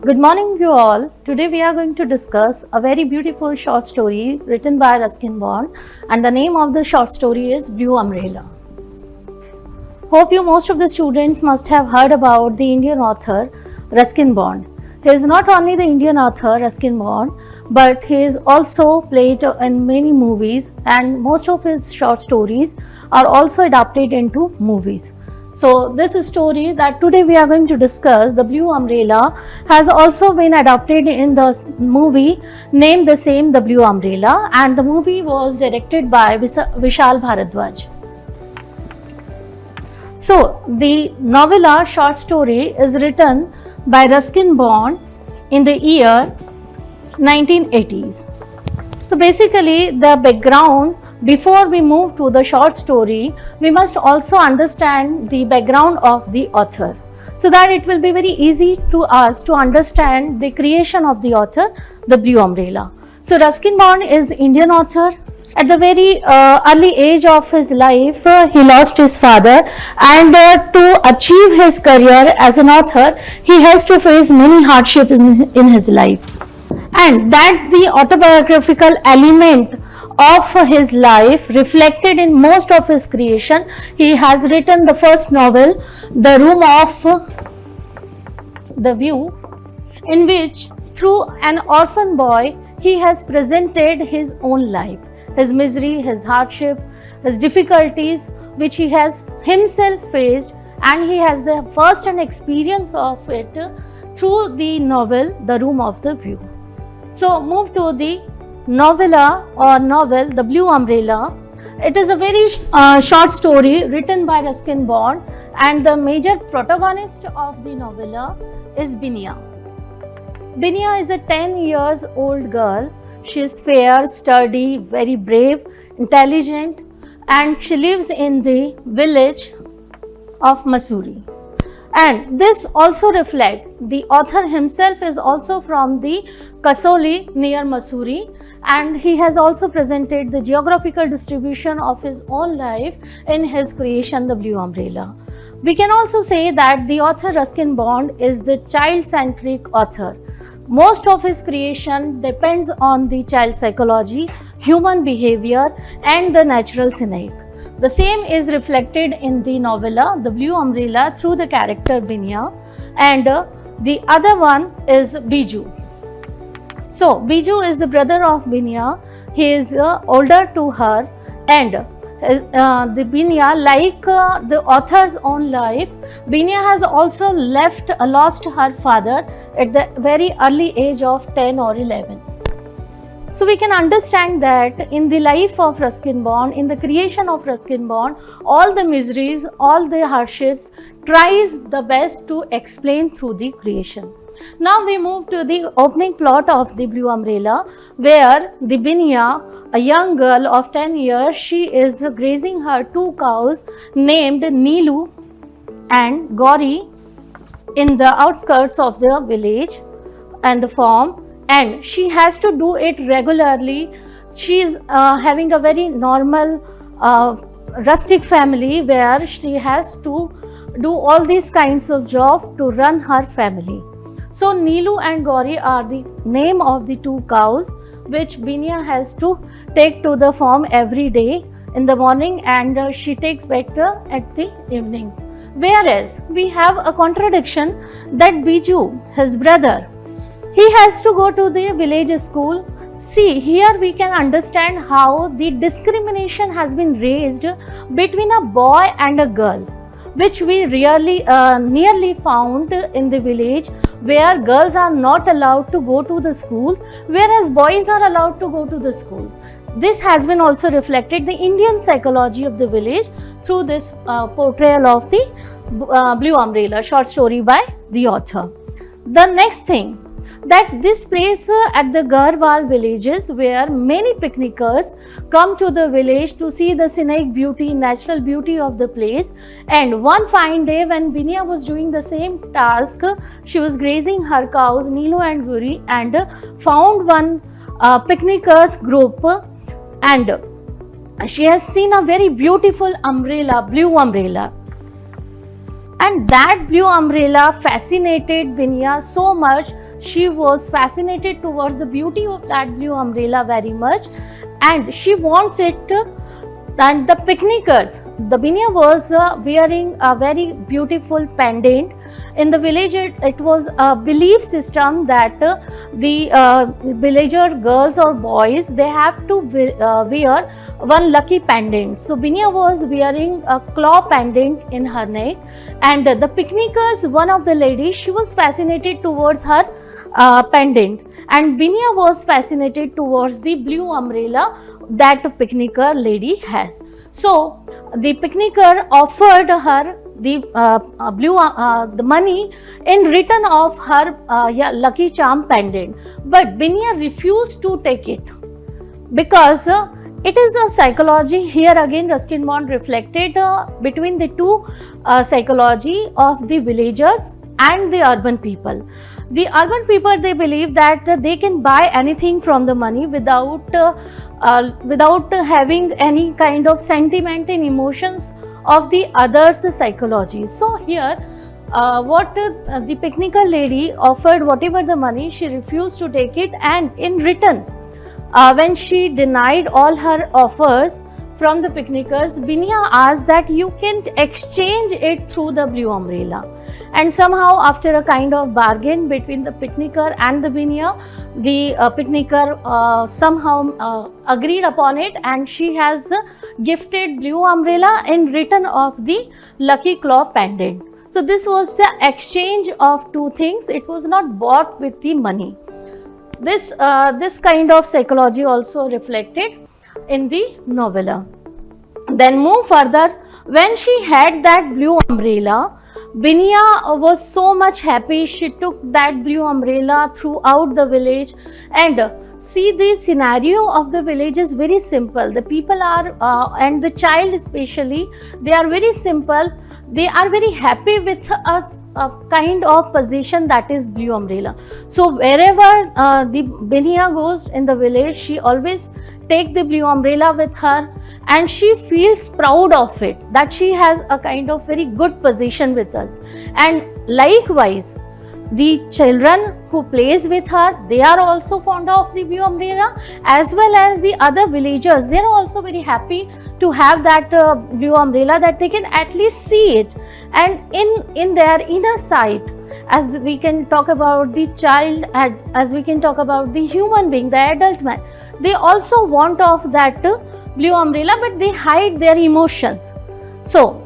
Good morning, you all. Today we are going to discuss a very beautiful short story written by Ruskin Bond, and the name of the short story is Blue Umbrella. Hope you most of the students must have heard about the Indian author Ruskin Bond. He is not only the Indian author Ruskin Bond, but he is also played in many movies, and most of his short stories are also adapted into movies. So this story that today we are going to discuss, The Blue Umbrella, has also been adapted in the movie named the same The Blue Umbrella, and the movie was directed by Vishal Bharadwaj. So the novella short story is written by Ruskin Bond in the year 1980s. So basically the background, before we move to the short story, we must also understand the background of the author, so that it will be very easy to us to understand the creation of the author, The Blue Umbrella. So Ruskin Bond is Indian author. At the very early age of his life, he lost his father, and to achieve his career as an author, he has to face many hardships in his life. And that's the autobiographical element of his life reflected in most of his creation. He has written the first novel, The Room of the View, in which through an orphan boy he has presented his own life, his misery, his hardship, his difficulties which he has himself faced, and he has the first-hand experience of it through the novel The Room of the View. So move to the novella or novel The Blue Umbrella. It is a very short story written by Ruskin Bond, and the major protagonist of the novella is Binia. Binia is a 10-year-old girl. She is fair, sturdy, very brave, intelligent, and she lives in the village of Mussoorie. And this also reflects the author himself is also from the Kasoli near Mussoorie, and he has also presented the geographical distribution of his own life in his creation The Blue Umbrella. We can also say that the author Ruskin Bond is the child-centric author. Most of his creation depends on the child psychology, human behavior, and the natural cynic. The same is reflected in the novella The Blue Umbrella through the character Binia, and the other one is Biju. So Biju is the brother of Binia. He is older to her, and the Binia, like the author's own life, Binia has also lost her father at the very early age of 10 or 11. So we can understand that in the life of Ruskin Bond, in the creation of Ruskin Bond, all the miseries, all the hardships, tries the best to explain through the creation. Now we move to the opening plot of The Blue Umbrella, where the Binia, a young girl of 10 years, she is grazing her two cows named Neelu and Gauri in the outskirts of the village and the farm, and she has to do it regularly. She is having a very normal rustic family where she has to do all these kinds of job to run her family. So Neelu and Gauri are the name of the two cows which Binia has to take to the farm every day in the morning, and she takes back at the evening. Whereas we have a contradiction that Biju, his brother, he has to go to the village school. See, here we can understand how the discrimination has been raised between a boy and a girl, which we really nearly found in the village, where girls are not allowed to go to the schools, whereas boys are allowed to go to the school. This has been also reflected the Indian psychology of the village through this portrayal of the Blue Umbrella short story by the author. The next thing, that this place at the Garhwal villages, where many picnickers come to the village to see the scenic beauty, natural beauty of the place. And one fine day when Binia was doing the same task, she was grazing her cows, Neelu and Gauri, and found one picnickers group, and she has seen a very beautiful umbrella, blue umbrella. And that blue umbrella fascinated Binia so much. She was fascinated towards the beauty of that blue umbrella very much, and she wants it. And the picnickers, the Binia was wearing a very beautiful pendant. In the village, it was a belief system that the villager girls or boys, they have to wear one lucky pendant. So Binia was wearing a claw pendant in her neck, and the picnickers, one of the ladies, she was fascinated towards her pendant, and Binia was fascinated towards the blue umbrella that picnicker lady has. So the picnicker offered her the the money in return of her lucky charm pendant, but Binia refused to take it because it is a psychology. Here again Ruskin Bond reflected between the two psychology of the villagers and the urban people. The urban people, they believe that they can buy anything from the money without having any kind of sentiment and emotions of the others' psychology. So here what the picnicker lady offered, whatever the money, she refused to take it, and in return when she denied all her offers from the picnickers, Binia asked that you can exchange it through the blue umbrella. And somehow, after a kind of bargain between the picnicker and the Binia, the picnicker somehow agreed upon it, and she has gifted blue umbrella in return of the lucky claw pendant. So this was the exchange of two things. It was not bought with the money. This kind of psychology also reflected in the novella. Then move further. When she had that blue umbrella, Binia was so much happy. She took that blue umbrella throughout the village, and see, the scenario of the village is very simple. The people are and the child especially, they are very simple. They are very happy with a kind of position that is blue umbrella. So wherever the Binia goes in the village, she always take the blue umbrella with her, and she feels proud of it, that she has a kind of very good position with us. And likewise, the children who plays with her, they are also fond of the blue umbrella, as well as the other villagers. They are also very happy to have that blue umbrella, that they can at least see it, and in their inner sight, as we can talk about the child, as we can talk about the human being, the adult man, they also want of that blue umbrella, but they hide their emotions. So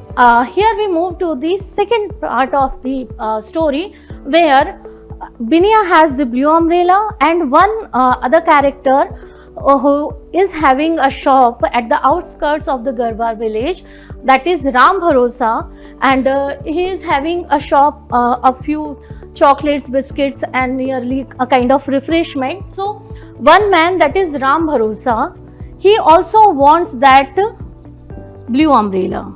here we move to the second part of the story, where Binia has the blue umbrella, and one other character who is having a shop at the outskirts of the Garhwal village, that is Ram Bharosa, and he is having a shop, a few chocolates, biscuits, and nearly a kind of refreshment. So one man, that is Ram Bharosa, he also wants that blue umbrella.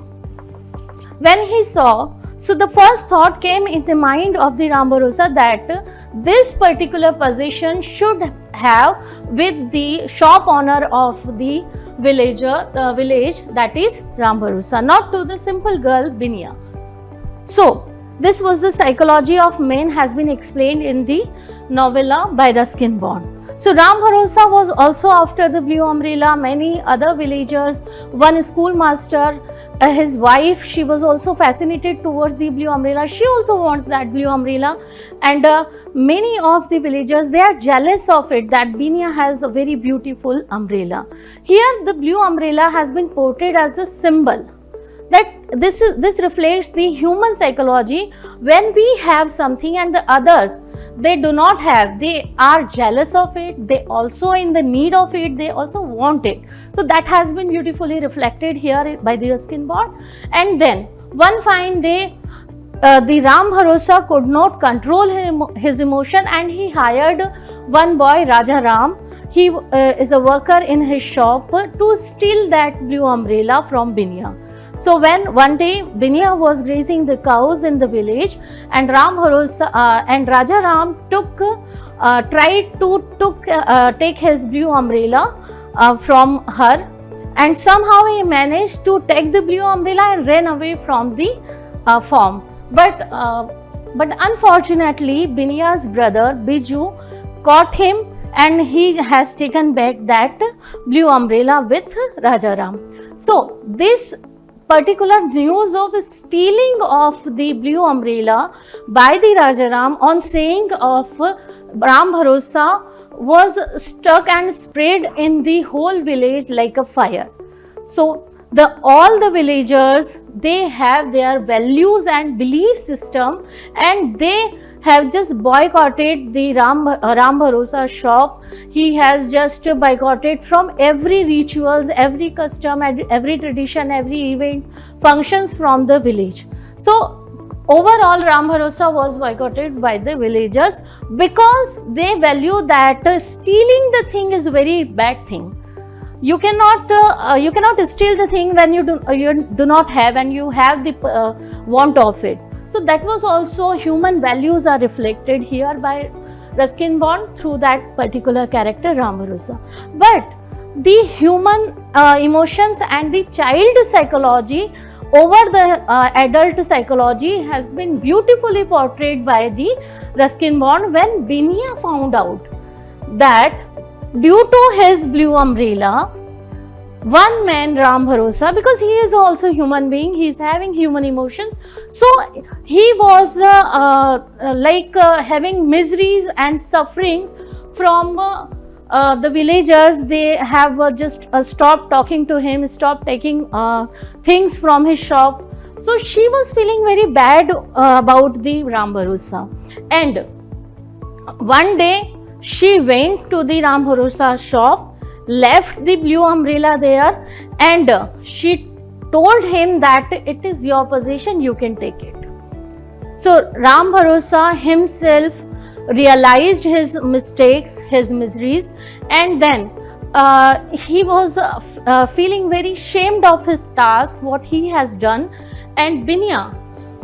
When he saw, so the first thought came in the mind of the Ram Bharosa that this particular position should have with the shop owner of the village, that is Ram Bharosa, not to the simple girl Binia. So this was the psychology of men, has been explained in the novella by Ruskin Bond. So Ram Bharosa was also after the blue umbrella. Many other villagers, one schoolmaster, his wife, she was also fascinated towards the blue umbrella. She also wants that blue umbrella, and many of the villagers, they are jealous of it, that Binia has a very beautiful umbrella. Here the blue umbrella has been portrayed as the symbol that this reflects the human psychology. When we have something and the others, they do not have, they are jealous of it, they also in the need of it, they also want it. So that has been beautifully reflected here by the Ruskin Bond. And then one fine day, the Ram Bharosa could not control his emotion, and he hired one boy, Raja Ram. He is a worker in his shop to steal that blue umbrella from Binia. So when one day Binia was grazing the cows in the village, and Ram Bharosa and Raja Ram tried to take his blue umbrella from her, and somehow he managed to take the blue umbrella and ran away from the farm. But unfortunately, Biniya's brother Biju caught him, and he has taken back that blue umbrella with Rajaram. So this particular news of stealing of the blue umbrella by the Rajaram on saying of Ram Bharosa was stuck and spread in the whole village like a fire. So all the villagers, they have their values and belief system, and they have just boycotted the Ram Bharosa shop. He has just boycotted from every rituals, every custom, every tradition, every events, functions from the village. So overall, Ram Bharosa was boycotted by the villagers because they value that stealing the thing is a very bad thing. You cannot steal the thing when you do not have, and you have the want of it. So that was also human values are reflected here by Ruskin Bond through that particular character Ram Bharosa. But the human emotions and the child psychology over the adult psychology has been beautifully portrayed by the Ruskin Bond when Biniya found out that due to his blue umbrella, one man, Ram Bharosa, because he is also human being, he is having human emotions, so he was having miseries and suffering from the villagers. They have just stopped talking to him, stopped taking things from his shop. So she was feeling very bad about the Ram Bharosa, and one day she went to the Ram Bharosa shop, left the blue umbrella there, and she told him that it is your possession, you can take it. So Ram Bharosa himself realized his mistakes, his miseries, and then he was feeling very shamed of his task, what he has done. And Biniya,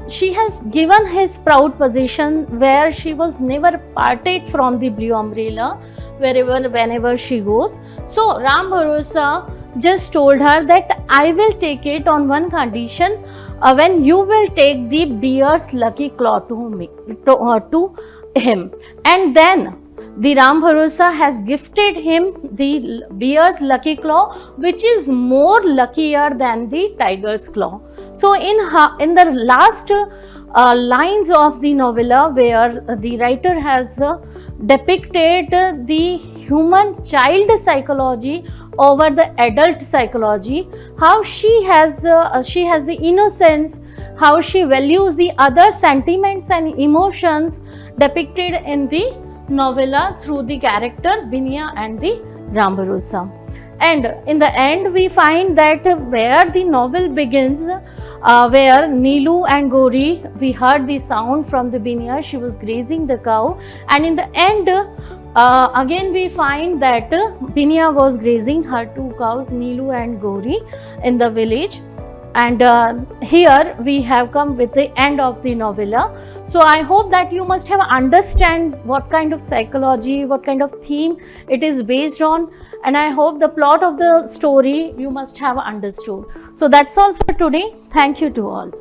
she has given his proud possession where she was never parted from the blue umbrella whenever she goes. So Ram Bharosa just told her that I will take it on one condition, when you will take the bear's lucky claw to him. And then the Ram Bharosa has gifted him the bear's lucky claw, which is more luckier than the tiger's claw. So in the last lines of the novella, where the writer has depicted the human child psychology over the adult psychology, how she has the innocence, how she values the other sentiments and emotions depicted in the novella through the character Biniya and the Ram Bharosa. And in the end, we find that where the novel begins, where Neelu and Gauri, we heard the sound from the Biniya, she was grazing the cow, and in the end, again we find that Biniya was grazing her two cows, Neelu and Gauri, in the village. And here we have come with the end of the novella. So I hope that you must have understand what kind of psychology, what kind of theme it is based on, and I hope the plot of the story you must have understood. So that's all for today. Thank you to all.